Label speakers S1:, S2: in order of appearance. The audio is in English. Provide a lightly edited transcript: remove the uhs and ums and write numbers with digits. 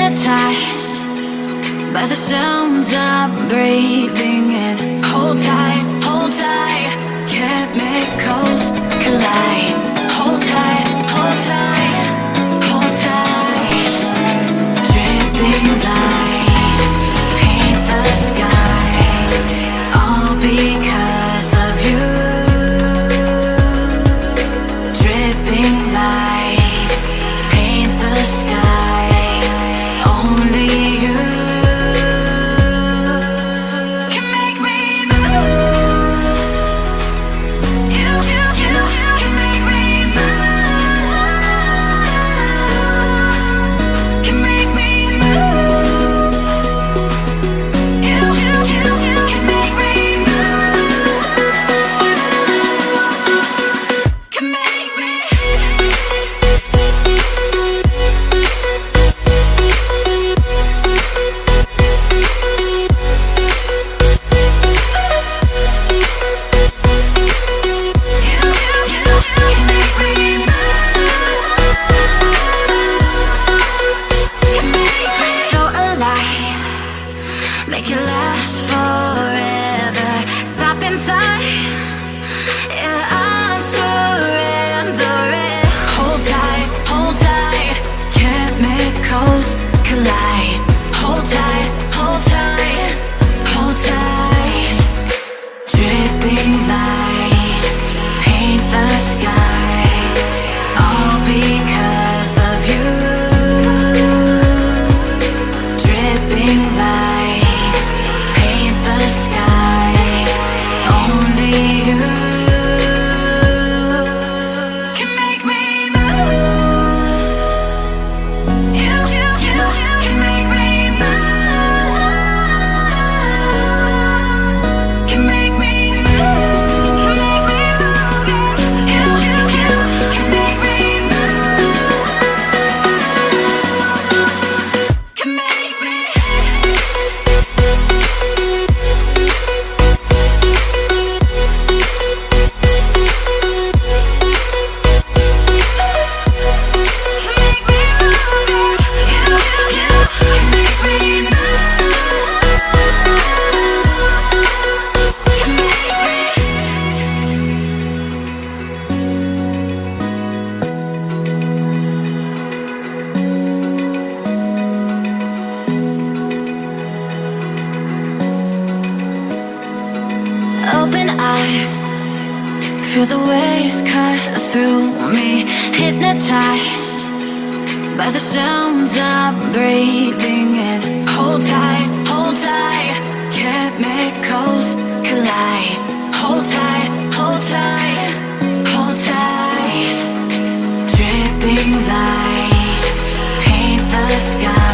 S1: hypnotized by the sounds I'm breathing in. Hold tight, chemicals collide. Hold tight, hold tight, hold tight. Dripping lights paint the skies, all because of you. Dripping lights paint the skies, only you can make me move. You can make me move. Can make me move. You can make me move. Can make me. So alive, make it last forever. Stop in time, yeah, I'm surrendering. Hold tight, chemicals collide. Hold tight, hold tight, hold tight. Dripping lights paint the skies, all because of you. Dripping lights paint the skies, only you can make me move. You can make me move. Can make me move. Can make me move. You can make me move. Can make me. Open eye, feel the waves cut through me. Hypnotized by the sounds I'm breathing in. Hold tight, chemicals collide. Hold tight, hold tight, hold tight. Dripping lights paint the sky,